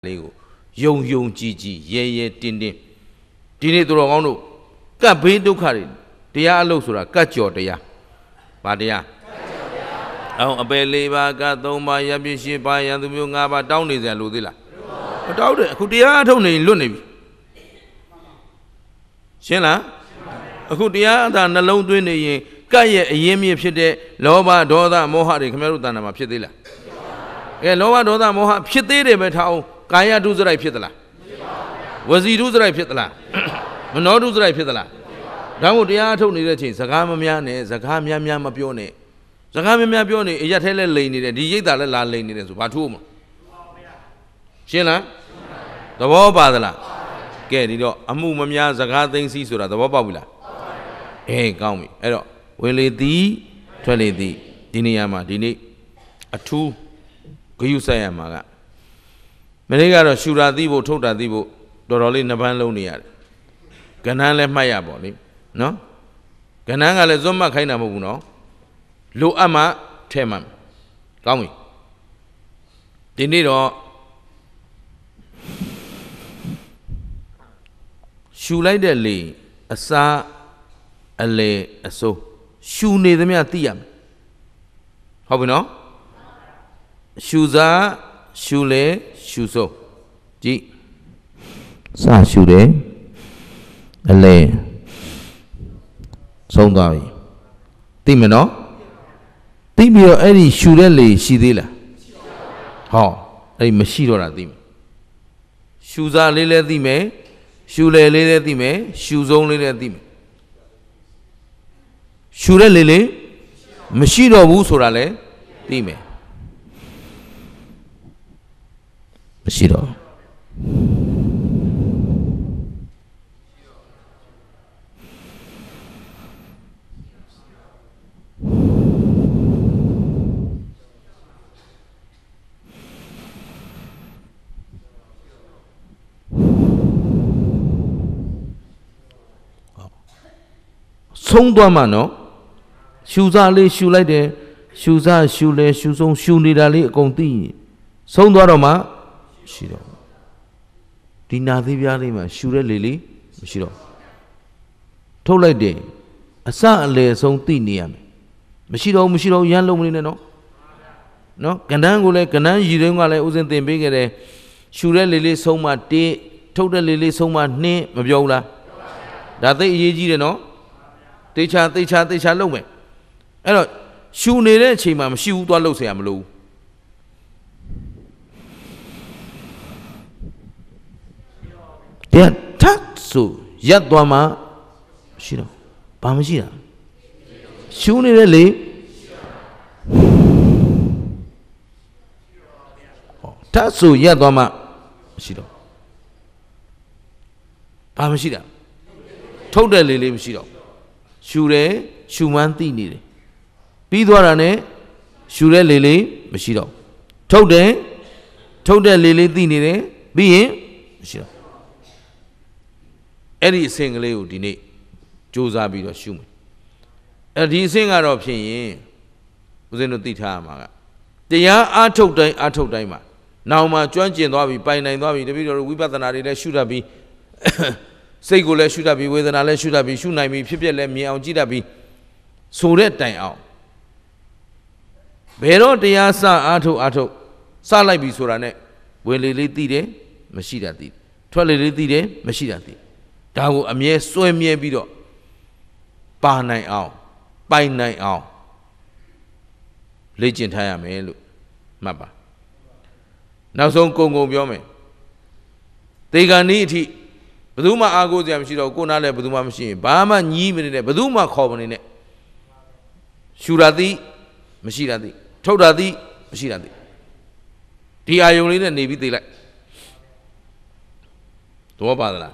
Lego, Yong Gigi, Ye Tindin. Dinito Rono, Cabe do carry. Dia losura, Cacho dea. Badia. A beleva, Gatoma, Yabishi, by and the Mungaba down is a Ludilla. But out there, could dia only Luniv? Shella? A good dia than the low doing a Kaya, Yemi of Shide, Loba, Doda, Mohari, Camerutana, Pidilla. A Loba Doda Moha, Pidde, but how Kaya do the right Pidala. Was he do the right Pidala? No do the right Pidala. Damudia told me that Zagamamiane, Zagamia Mapione. Zagamia Pione, Yatele Lane, and the Yedala Lane is Batum. Shella? The war badala. Get it up. Amumamia Zaga things is the Wababula. Eh, count me. Edo. Will it thee? 20 thee. Diniama, Dini. A 2. Kuyusayamaga. Menega Shura Divo, Tota Divo, Doroli Nabalonia. Ganan left my body. No? Gananga le Zoma Kaina Muno. Lu Ama Temam. Count me. Dinido. Shoe like the lay, a sa, a lay, a so. Shoe near the Miatiam. How we know? Shoes are, shoe lay, shoe so. G. Sa shoe day, a lay. So die. Timino? Timio any shoe lay, she dilla. How? A machine or a dim. Shoes are lily dime. Shule lele dime, shoes only le dime. Shure lele, machine of usurale, dime. Machine. Songdamano, Shuzali, Shulade, Shuza, Shule, Shuzon, Shunidali, Conti. Songdorama, Shiro. Dina Divialima, Shure Lily, Shiro. Tolade, a son lay song tiniam. Mashiro, Yellow Minino. No, Canangule, Canan, Yirangale, wasn't the bigger. Shure Lily, so much day, total Lily, so much name, Maviola. That they ye no? Teacher, low me. Shoe near Chimam, shoe to low say I'm low. Dear Tatsu, Yadwama, Shino, Pamashina. Shoe near lay Tatsu, Yadwama, Shino. Pamashina. Totally live Shino. Shure, Shumanti needed. Pidorane, Shure Lily, Mashiro. Told Lily Dinide, being Mashiro. Eddie sing Leo Dine, Josabi or Shumi. Eddie sing out of Pin, was in the Titama. The young told Daima. Now my joint and Dobby by 9 Dobby, the video we better not should have been. Segule should have been with an ale should have been should I me people let me out Gidabi. So that time out. Pero de Yasa Ato Salai Bisurane, when Lily did, Machida did. 12 did, Machida did. Dago a mere so mere bido. Bar night out, by night out. Legend higher me look. Maba. Now so Congo Biome. They got need. Baduma Ago Jam Shiro, go not let Baduma machine. Bama Yim in it, Baduma Common in it. Shuradi, Mashiradi, Todadi, Mashiradi. The Iolin and Navy daylight. To Obala.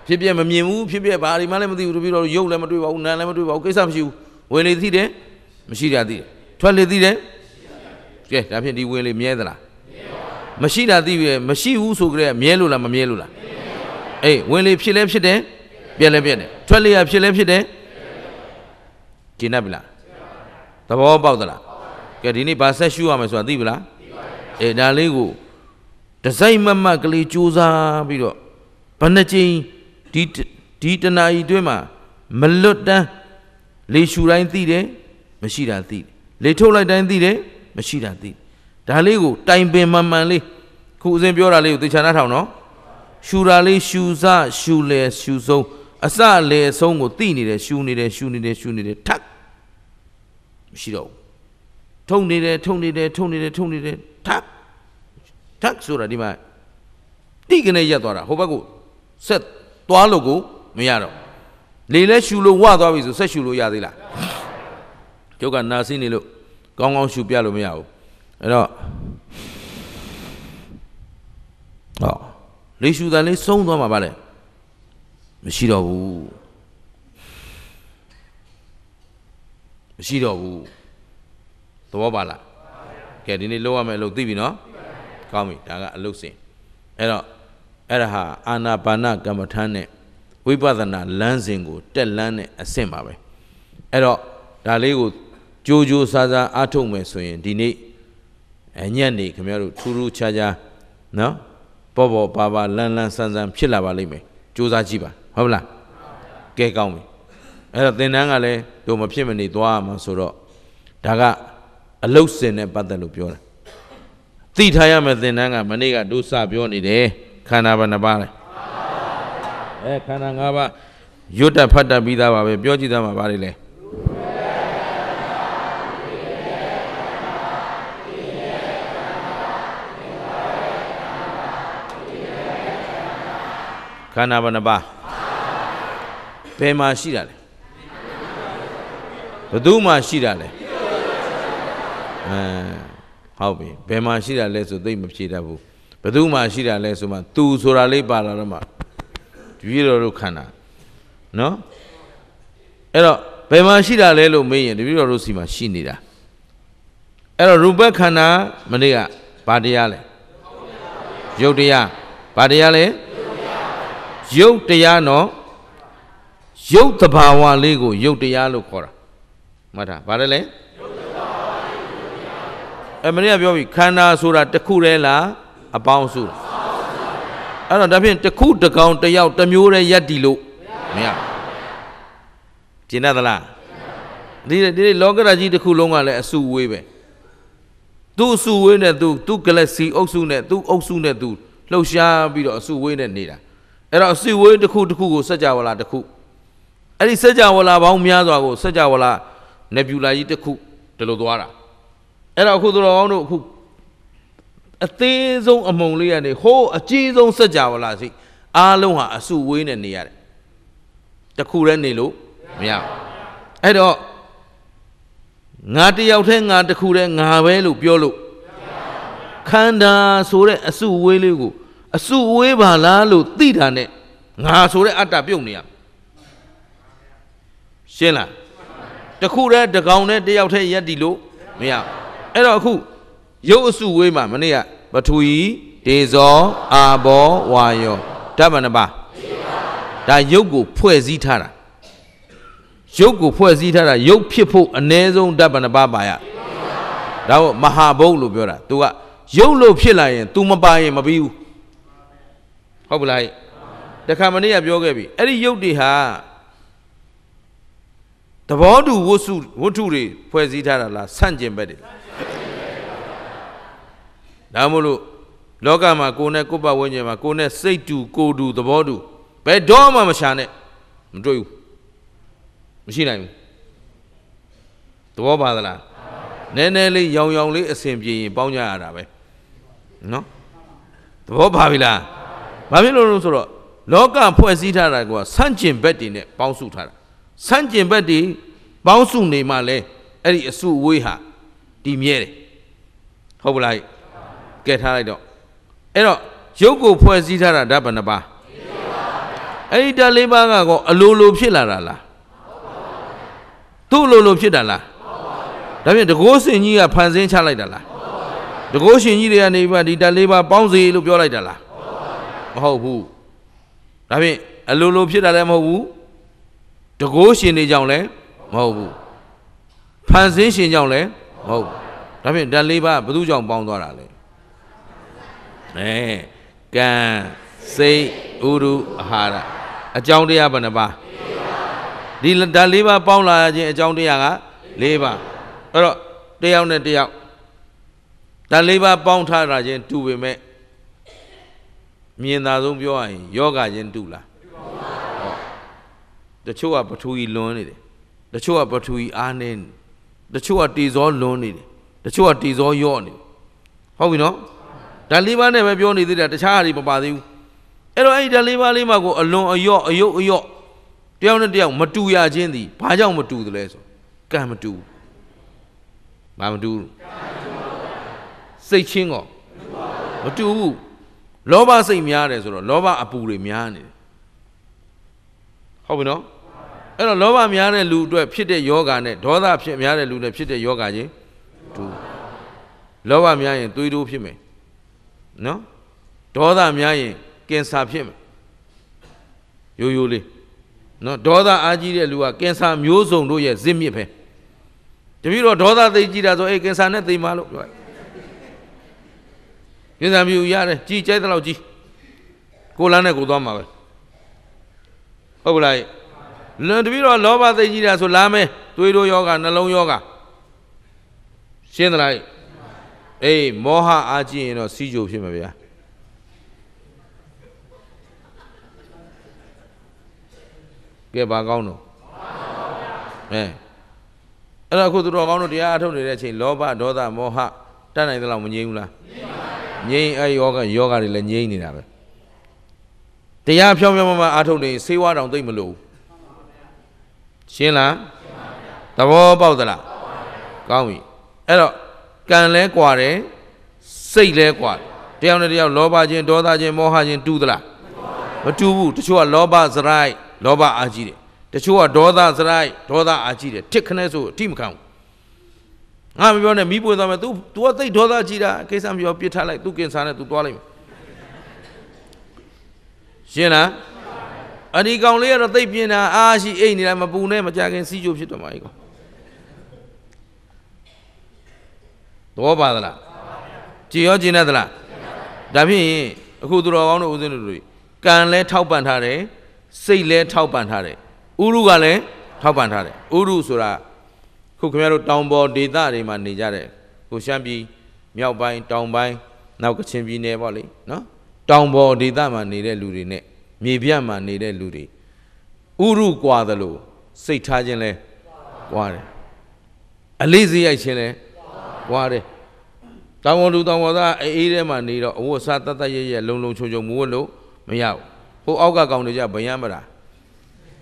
Pibia Mamu, Pibia Bari, Malamadu, Rubio, Yolamadu, Nalamadu, Kesam you, when it did, Mashiradi. 12 did, yes, I think the William Yedra. Mashina di Mashiu so great, Mielula, Mielula. Eh, when if she left there, Bielabene. 12 up she left there. Kinabla. The war about the la. Get any Bassa shoe, I'm as well, Divla. A Daligo. Design Mamma Glee Juza Bido Panachi Ditanai Duma Malutta Le Shurain Thide, Mashida Thide. Le Tola Dan Thide, Mashida Thide. Daligo, Time Be Mamali, Kuzim Biorali, the Chanatano. Shurali, Shuza, Shule, Shuzo, Asa le songo tini de shuni de tak. Shido. Tony de tak. Tak sura di ma. Tigane Yatora, Hobago. Set Tualogo, Miaro. Lile Shulo Wada is a Seshulo Yadila. Yoga Nasini look. Gong on Shupialo Miao. Oh. They should have sold on my ballet. Mashido. The Wabala. Getting it lower, look, no? Call me, I got Lucy. Eraha, Anna Bana Gamatane. We brother not Lanzingo, tell Lane a semabe. Ero, Dalego, Jojo Saza, Atome, Swing, Dine, and Yanni, Camero, Turu Chaja, no? Bobo, Baba, Lan Sansan, Chilava Lime, Josa Jiba, Hola, Gay Gami. Era then Angale, Doma Pimini, Dua Masuro, Daga, a Lucin and Badalupiola. Titayama then Anga, Maniga, Dusa Bioni de Canabanabale. Canangaba, Yuta Pata Bida, Biojidama Barile. Canabanaba Pema Shidale Baduma Shidale How be Pema Shidale so they must Shidabu Baduma Shidale so man two Surale Balarama Viro Kana no Ero Pema Shidale me and the Viro Rosima Shinida Ero Ruba Kana Maniga Padiale Jodia Padiale Yoke the Yano, Yoke the Bawa Lego, Yoke the Yalo Cora. Mata, Badale? Emilia Biovi, Kana Sura, the Kurela, a bounce. I don't have been the coup the count the Yaut the Mure Yadilo. Yeah. Chinadala. The Logaraji the Kulonga a Su Webe. Do Su win and do, Galaxy, Oxunet, do Oxunet do, Losha be a Su win and neither. Era si we the coup Sajawala the coup. Any Sajawala Baumiago, Sajawala, Nebula the coup, the Lodwara. Era Kudro who a thezo among Lee and a whole a cheese on Sajawala, Aloha, a su win and near the coup and Nilo, meow. Edo Nati Outenga the coup and Havelu, Piolo. Kanda Sore, a su welu. A su weba lalu tidane nga sore ata pyong ne ya shin la takhu re takaung ne tayauk the yat di lo ma ya ai do akhu yau asu we ma mane ya pathui dezo abo wayo dabana ba da yau ko phwe si tha da yau ko phwe si tha da yau phit phot ane song dabana ba ba ya da mahabau lo pyo da tu ka yau lo phit la yin tu ma ba yin ma bi buဟုတ်လားတခါမနေ့ကပြောခဲ့ပြီအဲ့ဒီယုတ်တွေဟာသဘောတူဝတ္ထုတွေဖွဲ့စည်းထားတာလားဆန့်ကျင်ဘက်တွေဒါမို့လို့လောကမှာကိုယ်နဲ့ကိုယ်ပတ်ဝန်းကျင်မှာကိုယ်နဲ့စိတ်တူကိုယ်တူသဘောတူဘယ်တော့မှမရှာနဲ့မတွေ့ဘူးမရှိနိုင်ဘူးသဘောပါသလားနည်းနည်းလေးရောင်ရောင်လေးအဆင်ပြေရင်ပေါင်းကြရတာပဲနော်သဘောပါပြီလားဘာဖြစ်လို့လဲဆိုတော့လောကဖွဲ့စည်းထားတာကဆန့်ကျင်ဘက်တွေနဲ့ပေါင်းစုထားတာဆန့်ကျင်ဘက်တွေပေါင်းစုနေမှလဲအဲ့ဒီအစုအဝေးဟာတည်မြဲတယ်ဟုတ်ပလားကဲထားလိုက်တော့အဲ့တော့ရုပ်ကိုဖွဲ့စည်းထားတာဓာတ်ဘယ်နှပါအဲ့ဒီဓာတ်၄ပါးကောအလိုလိုဖြစ်လာတာလားသူ့လိုလိုဖြစ်တာလားဒါဖြင့်တကောစင်ကြီးကဖန်ဆင်းချလိုက်တာလားတကောရှင်ကြီးတွေကနေပြီးဒီဓာတ်၄ပါးပေါင်းစေလို့ပြောလိုက်တာလားမဟုတ်ဘူးဒါဖြင့်အလိုလိုဖြစ်တာလည်းမဟုတ်ဘူးတကောရှင်တွေကြောင့်လည်းမဟုတ်ဘူးဖန်ဆင်းရှင်ကြောင့်လည်းမဟုတ်ဘူးဒါဖြင့်ဓာတ်၄ပါးဘယ်သူကြောင့်ပေါင်းသွားတာလဲ ကံစိတ်ဥရုအာဟာရအကြောင်းတရားဘယ်နှပါဒီဓာတ်၄ပါးပေါင်းလာခြင်းအကြောင်းတရားက၄ပါးအဲ့တော့တယောက်နဲ့တယောက်ဓာတ်၄ပါးပေါင်းထားတာချင်းတူပေမဲ့မြင်သာဆုံးပြောရရင်ယောဂချင်းတူလားတချို့ကပထဝီလွန်နေတယ်တချို့ကပထဝီအားနေတယ်တချို့ကတေဇောလွန်နေတယ်တချို့ကတေဇောယော့နေဟုတ်ပြီနော်ဓာတ်၄ပါးနဲ့ပဲပြောနေသေးတယ်တခြားဟာတွေမပါသေးဘူးအဲ့တော့အဲ့ဒီဓာတ်၄ပါးလေးမှာကိုအလွန်အယော့အယုတ်အယော့တယောက်နဲ့တယောက်မတူရခြင်းသည်ဘာကြောင့်မတူသလဲဆိုကံမတူဘာမတူစိတ်ချင်းကောမတူဘူးလောဘစိတ်များတယ်ဆိုတော့လောဘအပူတွေများနေတယ်ဟုတ်ပြီနော်အဲ့တော့လောဘများတဲ့လူအတွက်ဖြစ်တဲ့ယောဂနဲ့ဒေါသဖြစ်များတဲ့လူနဲ့ဖြစ်တဲ့ယောဂချင်းတူလောဘများရင်သွေးတိုးဖြစ်မယ်နော်ဒေါသများရင်ကင်ဆာဖြစ်မယ်ရိုးရိုးလေးနော်ဒေါသအားကြီးတဲ့လူကကင်ဆာမျိုးစုံတို့ရဲ့ဇစ်မြစ်ပဲတပည့်တော်ဒေါသသိကြီးတာဆိုကင်ဆာနဲ့သိမှာလို့ပြောကင်ဆာမျိုးရတယ်ကြီးကြိုက်တဲ့လောက်ကြီးကိုလန်းနဲ့ကိုသွားမှာပဲဟုတ်ပါလားလွန်တပည့်တော်လောဘသိကြီးတာဆိုလာမယ်သွေးတိုးယောဂနှလုံးယောဂရှင်းသလားမောဟအားကြီးရင်တော့စီးကြိုဖြစ်မှာဗျာကဲဘာကောင်းတော့အဲ့တော့အခုသူတော်ကောင်းတို့တရားအထုတ်နေတဲ့အချိန်လောဘဒေါသမောဟတတ်နိုင်သလောက်မငြိမ်းဘူးလားငြိမ်းအဲ့ယောဂတွေလည်းငြိမ်းနေတာပဲတရားဖြောင်းဖြောင်းမှအထုတ်နေဆေးဝါးတောင်သိမ့်မလို့ရှင်းလားသဘောပေါက်သလားကောင်းပြီအဲ့တော့ကံလဲကွာတယ်စိတ်လဲကွာတယောက်နဲ့တယောက်လောဘချင်းဒေါသချင်းမောဟချင်းတူသလားမတူဘူးတချို့ကလောဘစရိုက်လောဘအားကြီးတယ်တချို့ကဒေါသစရိုက်ဒေါသအားကြီးတယ်တစ်ခနဲ့ဆိုအထိမခံဘူးငါမပြောနဲ့မိပွေသွားမယ် तू ကသိဒေါသကြီးတာကိစ္စမပြောပြစ်ထားလိုက် तू ကင်ဆာနဲ့ तू သွားလိုက်မယ်ရှင်းလားအဒီကောင်လေးကတော့သိပြင်းတာအားရှိအိတ်နေတာမပူနဲ့မကြခင်စီးကြိုဖြစ်တော့မှာအေးကောင်တော့ပါသလားကြည်ရောကျင်နေသလားဒါဖြင့်အခုသူတော်ကောင်းတို့ဦးဇင်းတို့ကံလဲထောက်ပံ့ထားတယ်စိတ်လဲထောက်ပံ့ထားတယ်ဥရုကလည်းထောက်ပံ့ထားတယ်ဥရုဆိုတာခုခင်ဗျားတို့တောင်ပေါ်ဒေသတွေမှာနေကြတဲ့ကိုရှမ်းပြည်မြောက်ပိုင်းတောင်ပိုင်းနောက်ကချင်ပြည်နယ်ပေါ့လေနော်တောင်ပေါ်ဒေသမှာနေတဲ့လူတွေနဲ့မြေပြန့်မှာနေတဲ့လူတွေဥရုကွာသလိုစိတ်ထားခြင်းလဲကွာတယ်အလေးစရိုက်ခြင်းလဲကွာတယ်တောင်ပေါ်လူတောင်ပေါ်သားအေးထဲမှာနေတော့အဝတ်စားတတ်တတ်ရဲလုံလုံချုံချုံမဝတ်လို့မရဘူးဟိုအောက်ကကောင်တွေကြဗယံမတာ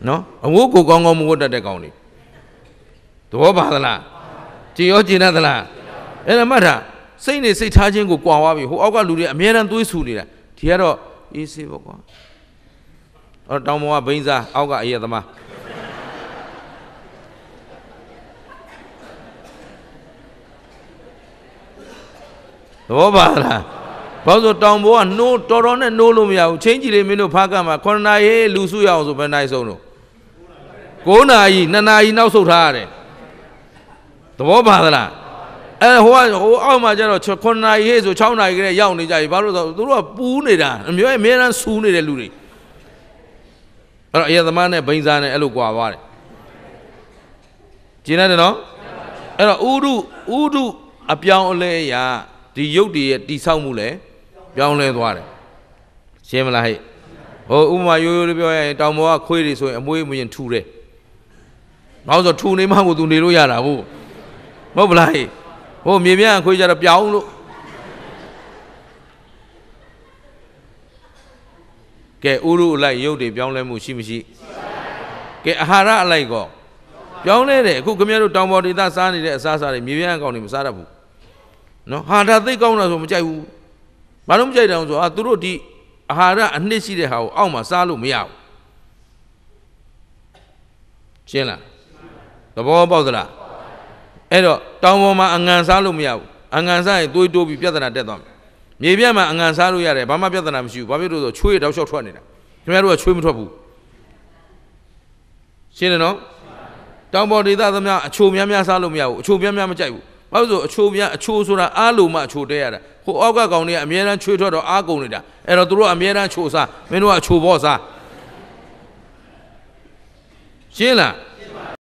နော်အဝတ်ကိုကောင်းကောင်းမဝတ်တတ်တဲ့ကောင်တွေသဘောပါသလားကြည်ရောကျင်တတ်သလားအဲ့ဒါမှတ်တာစိတ်နဲ့စိတ်ထားခြင်းကိုကွာသွားပြီဟိုအောက်ကလူတွေအများအားသွေးဆူနေတာဒီကတော့အေးဆေးပေါ့ကွာအော်တောင်ပေါ်ကဘိန်းစားအောက်ကအရက်သမားသဘောပါလားဘာလို့တောင်ပေါ်ကနှိုးတော်တော်နဲ့နှိုးလို့မရဘူးချင်းကြီးလေးမင်းတို့ဖားကမှာ9နာရီလူစုရအောင်ဆိုဘယ်နိုင်ဆုံးတော့9နာရီ2နာရီနောက်ဆုတ်ထားရတယ်သဘောပါသလားဟိုအောက်မှာကျတော့9နာရီဟဲ့ဆို6နာရီကလေးရောက်နေကြပြီဘာလို့ဆိုသူတို့ကပူးနေတာအများတန်းဆူးနေတဲ့လူတွေအဲ့တော့အရသမားနဲ့ဘိန်းစားနဲ့အဲ့လိုကြွာသွားတယ်ကျင်းရတယ်နော်အဲ့တော့ဥဒုအပြောင်းအလဲရာဒီရုပ်တည်ရဲ့တိဆောက်မှုလဲပြောင်းလဲသွားတယ်ရှင်းမလားဟဲ့ဟိုဥပမာရိုးရိုးလေးပြောရရင်တောင်ပေါ်ကခွေးတွေဆိုရင်အမွေးမရင်ထူတယ်ဘာလို့ဆိုထူနေမှကိုသူနေလို့ရတာဟုတ်ပလားဟဲ့ဟိုမြေပြန့်ခွေးကြတော့ပြောင်းလို့ကဲဥရုအလိုက်ရုပ်တွေပြောင်းလဲမှုရှိမရှိကဲအာဟာရအလိုက်ကောပြောင်းလဲတယ်အခုခင်ဗျားတို့တောင်ပေါ်ဒေသစားနေတဲ့အစားအစာတွေမြေပြန့်အကောင်တွေမစားတတ်ဘူးနော်ဟာဒါသိကောင်းတာဆိုမကြိုက်ဘူးဘာလို့မကြိုက်တယ်ဆိုတော့သူတို့ဒီအာဟာရအနှစ်ရှိတဲ့ဟာကိုအောက်မှာစားလို့မရဘူးရှင်းလားသဘောပေါက်သလားအဲ့တော့တောင်ပေါ်မှာအငံစားလို့မရဘူးအငံစားရင်သွေးတိုးပြီးပြဿနာတက်သွားမယ်မြေပြန့်မှာအငံစားလို့ရတယ်ဘာမှပြဿနာမရှိဘူးဘာဖြစ်လို့ဆိုချွေးတောက်လျှောက်ထွက်နေတာခင်ဗျားတို့ကချွေးမထွက်ဘူးရှင်းတယ်နော်တောင်ပေါ်ဒေသသမားအချိုများများစားလို့မရဘူးအချိုများများမကြိုက်ဘူးဘာလို့ဆိုအချိုဆိုတာအားလို့မှအချိုတဲရတာဟ ဟိုအောက်ကကောင်တွေကအမြဲတမ်းချွေးထွက်တော့အားကုန်နေတာအဲ့တော့သူတို့အမြဲတမ်းချိုးစားမင်းတို့ကချိုးဖို့စားရှင်းလား